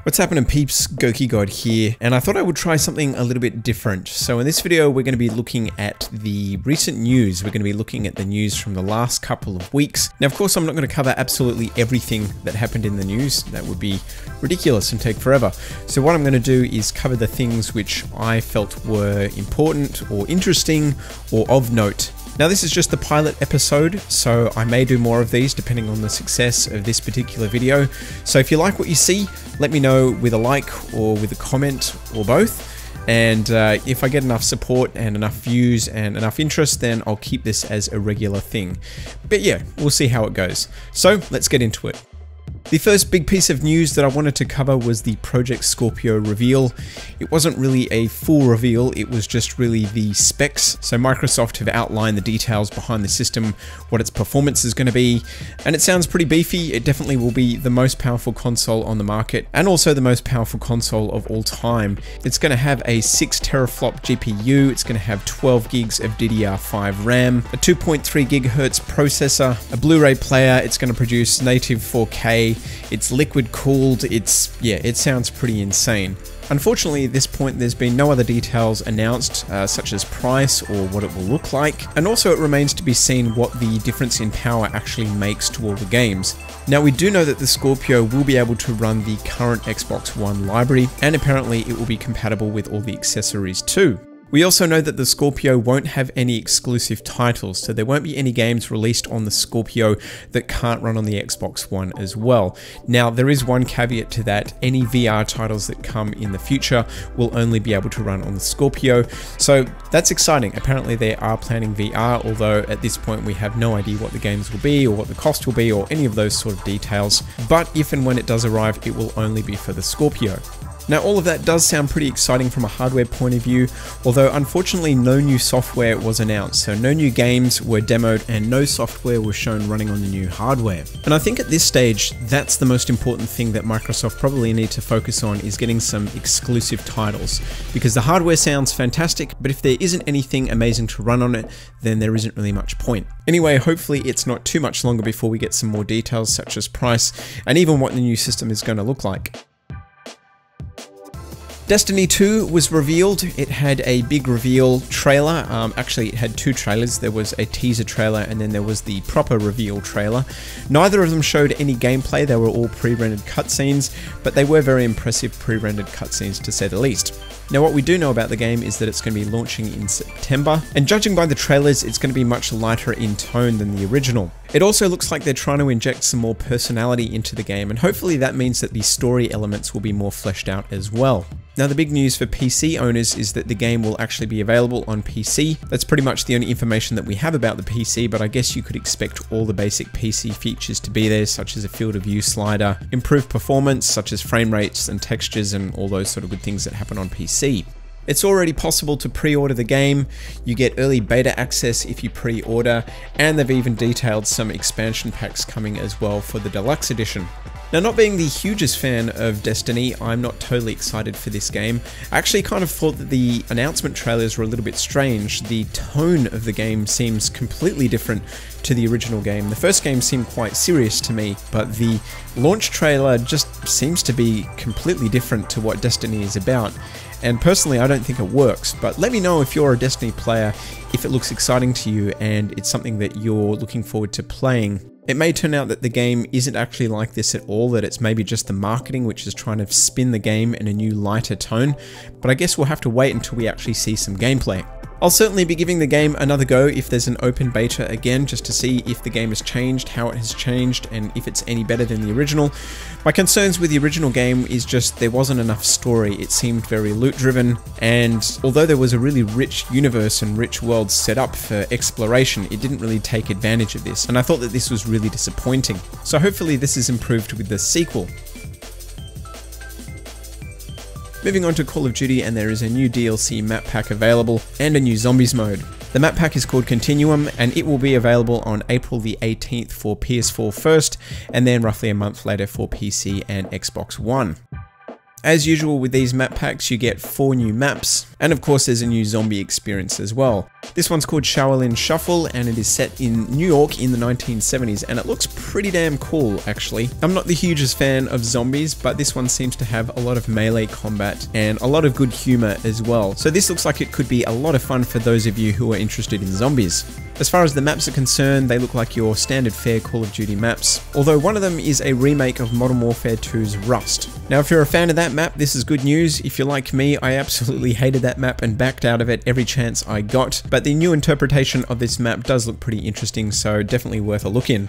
What's happening, peeps? goukigod here, and I thought I would try something a little bit different. So in this video, we're going to be looking at the recent news. We're going to be looking at the news from the last couple of weeks. Now, of course, I'm not going to cover absolutely everything that happened in the news. That would be ridiculous and take forever. So what I'm going to do is cover the things which I felt were important or interesting or of note. Now, this is just the pilot episode, so I may do more of these depending on the success of this particular video. So if you like what you see, let me know with a like or with a comment or both. And if I get enough support and enough views and enough interest, then I'll keep this as a regular thing. But yeah, we'll see how it goes. So let's get into it. The first big piece of news that I wanted to cover was the Project Scorpio reveal. It wasn't really a full reveal, it was just really the specs. So Microsoft have outlined the details behind the system, what its performance is going to be, and it sounds pretty beefy. It definitely will be the most powerful console on the market, and also the most powerful console of all time. It's going to have a 6 teraflop GPU, it's going to have 12 gigs of DDR5 RAM, a 2.3 gigahertz processor, a Blu-ray player, it's going to produce native 4K, it's liquid cooled, it sounds pretty insane. Unfortunately, at this point, there's been no other details announced, such as price or what it will look like, and also it remains to be seen what the difference in power actually makes to all the games. Now, we do know that the Scorpio will be able to run the current Xbox One library, and apparently it will be compatible with all the accessories too. We also know that the Scorpio won't have any exclusive titles, so there won't be any games released on the Scorpio that can't run on the Xbox One as well. Now, there is one caveat to that: any VR titles that come in the future will only be able to run on the Scorpio, so that's exciting. Apparently they are planning VR, although at this point we have no idea what the games will be or what the cost will be or any of those sort of details, but if and when it does arrive, it will only be for the Scorpio. Now, all of that does sound pretty exciting from a hardware point of view, although unfortunately no new software was announced, so no new games were demoed and no software was shown running on the new hardware. And I think at this stage, that's the most important thing that Microsoft probably need to focus on, is getting some exclusive titles, because the hardware sounds fantastic, but if there isn't anything amazing to run on it, then there isn't really much point. Anyway, hopefully it's not too much longer before we get some more details, such as price and even what the new system is going to look like. Destiny 2 was revealed. It had a big reveal trailer. Actually, it had two trailers. There was a teaser trailer and then there was the proper reveal trailer. Neither of them showed any gameplay. They were all pre-rendered cutscenes, but they were very impressive pre-rendered cutscenes to say the least. Now, what we do know about the game is that it's going to be launching in September, and judging by the trailers, it's going to be much lighter in tone than the original. It also looks like they're trying to inject some more personality into the game, and hopefully that means that the story elements will be more fleshed out as well. Now, the big news for PC owners is that the game will actually be available on PC. That's pretty much the only information that we have about the PC, but I guess you could expect all the basic PC features to be there, such as a field of view slider, improved performance, such as frame rates and textures and all those sort of good things that happen on PC. It's already possible to pre-order the game. You get early beta access if you pre-order, and they've even detailed some expansion packs coming as well for the deluxe edition. Now, not being the hugest fan of Destiny, I'm not totally excited for this game. I actually kind of thought that the announcement trailers were a little bit strange. The tone of the game seems completely different to the original game. The first game seemed quite serious to me, but the launch trailer just seems to be completely different to what Destiny is about. And personally, I don't think it works, but let me know if you're a Destiny player, if it looks exciting to you and it's something that you're looking forward to playing. It may turn out that the game isn't actually like this at all, that it's maybe just the marketing which is trying to spin the game in a new lighter tone, but I guess we'll have to wait until we actually see some gameplay. I'll certainly be giving the game another go if there's an open beta again, just to see if the game has changed, how it has changed, and if it's any better than the original. My concerns with the original game is just there wasn't enough story. It seemed very loot driven, and although there was a really rich universe and rich world set up for exploration, it didn't really take advantage of this, and I thought that this was really disappointing. So hopefully this is improved with the sequel. Moving on to Call of Duty, and there is a new DLC map pack available and a new zombies mode. The map pack is called CONTINUUM, and it will be available on April the 18th for PS4 first, and then roughly a month later for PC and Xbox One. As usual with these map packs, you get 4 new maps, and of course there's a new zombie experience as well. This one's called Shaolin Shuffle, and it is set in New York in the 1970s, and it looks pretty damn cool actually. I'm not the hugest fan of zombies, but this one seems to have a lot of melee combat and a lot of good humor as well. So this looks like it could be a lot of fun for those of you who are interested in zombies. As far as the maps are concerned, they look like your standard fare Call of Duty maps, although one of them is a remake of Modern Warfare 2's Rust. Now if you're a fan of that map, this is good news. If you're like me, I absolutely hated that map and backed out of it every chance I got, but the new interpretation of this map does look pretty interesting, so definitely worth a look in.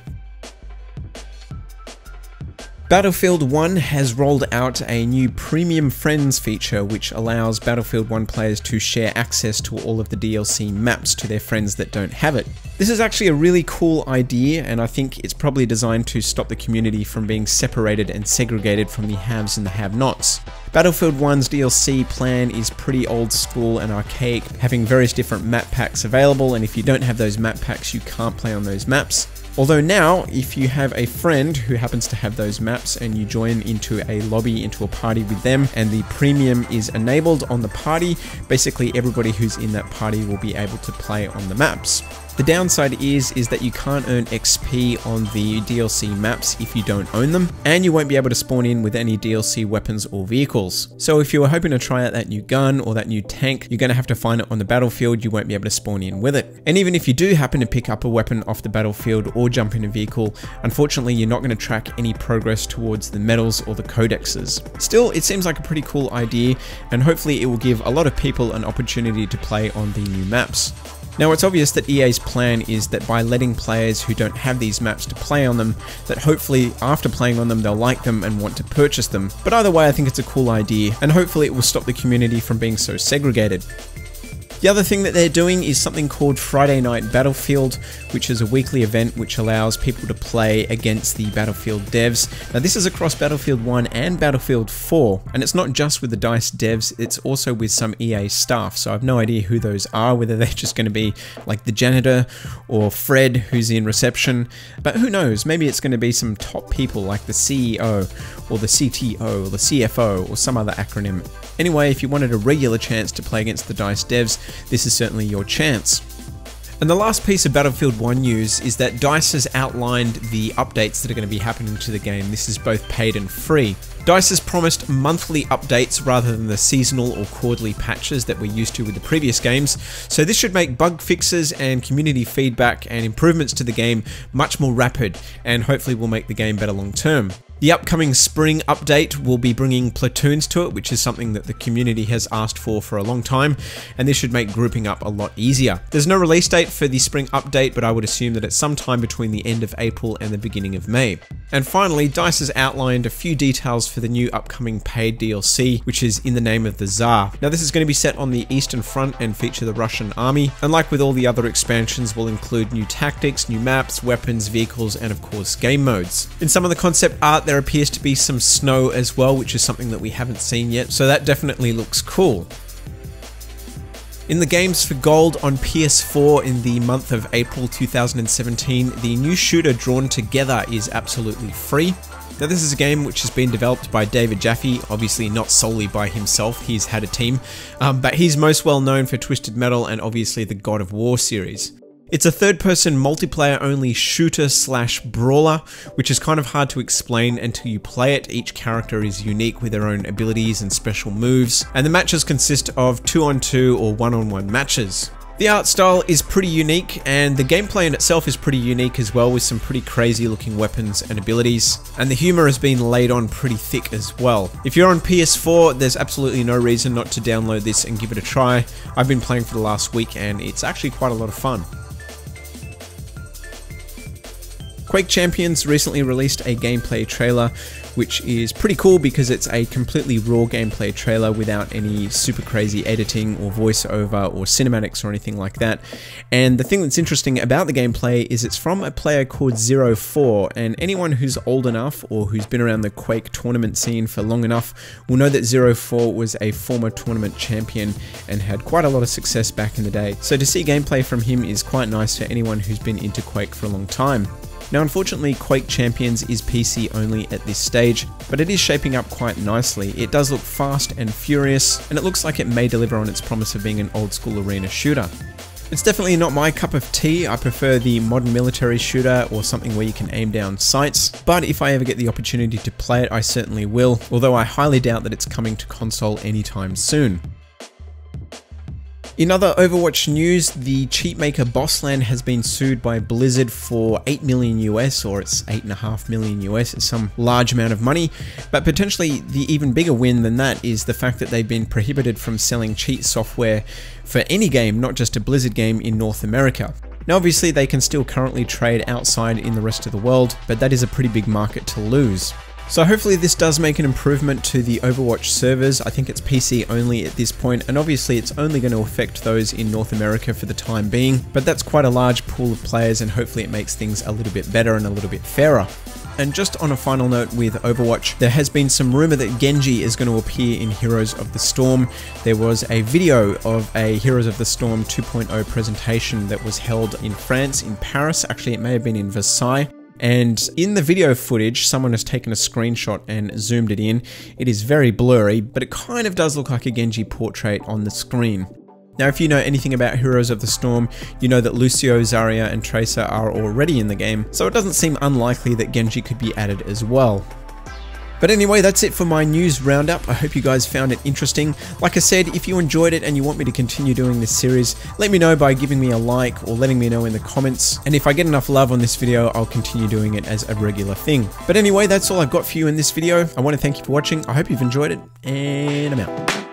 Battlefield 1 has rolled out a new Premium Friends feature which allows Battlefield 1 players to share access to all of the DLC maps to their friends that don't have it. This is actually a really cool idea, and I think it's probably designed to stop the community from being separated and segregated from the haves and the have-nots. Battlefield 1's DLC plan is pretty old school and archaic, having various different map packs available, and if you don't have those map packs, you can't play on those maps. Although now, if you have a friend who happens to have those maps and you join into a lobby, into a party with them, and the premium is enabled on the party, basically everybody who's in that party will be able to play on the maps. The downside is that you can't earn XP on the DLC maps if you don't own them, and you won't be able to spawn in with any DLC weapons or vehicles. So if you were hoping to try out that new gun or that new tank, you're going to have to find it on the battlefield, you won't be able to spawn in with it. And even if you do happen to pick up a weapon off the battlefield or jump in a vehicle, unfortunately you're not going to track any progress towards the medals or the codexes. Still, it seems like a pretty cool idea, and hopefully it will give a lot of people an opportunity to play on the new maps. Now it's obvious that EA's plan is that by letting players who don't have these maps to play on them, that hopefully after playing on them they'll like them and want to purchase them. But either way, I think it's a cool idea, and hopefully it will stop the community from being so segregated. The other thing that they're doing is something called Friday Night Battlefield, which is a weekly event which allows people to play against the Battlefield devs. Now this is across Battlefield 1 and Battlefield 4, and it's not just with the DICE devs, it's also with some EA staff, so I have no idea who those are, whether they're just going to be like the janitor or Fred who's in reception, but who knows, maybe it's going to be some top people like the CEO or the CTO or the CFO or some other acronym. Anyway, if you wanted a regular chance to play against the DICE devs, this is certainly your chance. And the last piece of Battlefield 1 news is that DICE has outlined the updates that are going to be happening to the game. This is both paid and free. DICE has promised monthly updates rather than the seasonal or quarterly patches that we're used to with the previous games, so this should make bug fixes and community feedback and improvements to the game much more rapid, and hopefully will make the game better long term. The upcoming spring update will be bringing platoons to it, which is something that the community has asked for a long time, and this should make grouping up a lot easier. There's no release date for the spring update, but I would assume that it's sometime between the end of April and the beginning of May. And finally, DICE has outlined a few details for the new upcoming paid DLC, which is In the Name of the Tsar. Now this is going to be set on the Eastern Front and feature the Russian army, and like with all the other expansions, will include new tactics, new maps, weapons, vehicles, and of course game modes. In some of the concept art, there appears to be some snow as well, which is something that we haven't seen yet, so that definitely looks cool. In the games for gold on PS4 in the month of April 2017, the new shooter Drawn Together is absolutely free. Now this is a game which has been developed by David Jaffe, obviously not solely by himself, he's had a team, but he's most well known for Twisted Metal and obviously the God of War series. It's a third-person multiplayer-only shooter/brawler, which is kind of hard to explain until you play it. Each character is unique with their own abilities and special moves, and the matches consist of 2-on-2 or 1-on-1 matches. The art style is pretty unique, and the gameplay in itself is pretty unique as well, with some pretty crazy looking weapons and abilities, and the humor has been laid on pretty thick as well. If you're on PS4, there's absolutely no reason not to download this and give it a try. I've been playing for the last week and it's actually quite a lot of fun. Quake Champions recently released a gameplay trailer, which is pretty cool because it's a completely raw gameplay trailer without any super crazy editing or voiceover or cinematics or anything like that. And the thing that's interesting about the gameplay is it's from a player called 04, and anyone who's old enough or who's been around the Quake tournament scene for long enough will know that 04 was a former tournament champion and had quite a lot of success back in the day. So to see gameplay from him is quite nice for anyone who's been into Quake for a long time. Now unfortunately Quake Champions is PC only at this stage, but it is shaping up quite nicely. It does look fast and furious, and it looks like it may deliver on its promise of being an old school arena shooter. It's definitely not my cup of tea. I prefer the modern military shooter or something where you can aim down sights, but if I ever get the opportunity to play it, I certainly will, although I highly doubt that it's coming to console anytime soon. In other Overwatch news, the cheat maker BOSSLAND has been sued by Blizzard for 8 million US, or it's 8.5 million US, it's some large amount of money, but potentially the even bigger win than that is the fact that they've been prohibited from selling cheat software for any game, not just a Blizzard game, in North America. Now obviously they can still currently trade outside in the rest of the world, but that is a pretty big market to lose. So hopefully this does make an improvement to the Overwatch servers. I think it's PC only at this point, and obviously it's only going to affect those in North America for the time being, but that's quite a large pool of players, and hopefully it makes things a little bit better and a little bit fairer. And just on a final note with Overwatch, there has been some rumor that Genji is going to appear in Heroes of the Storm. There was a video of a Heroes of the Storm 2.0 presentation that was held in France, in Paris. Actually, it may have been in Versailles. And in the video footage, someone has taken a screenshot and zoomed it in. It is very blurry, but it kind of does look like a Genji portrait on the screen. Now, if you know anything about Heroes of the Storm, you know that Lucio, Zarya, and Tracer are already in the game, so it doesn't seem unlikely that Genji could be added as well. But anyway, that's it for my news roundup. I hope you guys found it interesting. Like I said, if you enjoyed it and you want me to continue doing this series, let me know by giving me a like or letting me know in the comments. And if I get enough love on this video, I'll continue doing it as a regular thing. But anyway, that's all I've got for you in this video. I want to thank you for watching. I hope you've enjoyed it, and I'm out.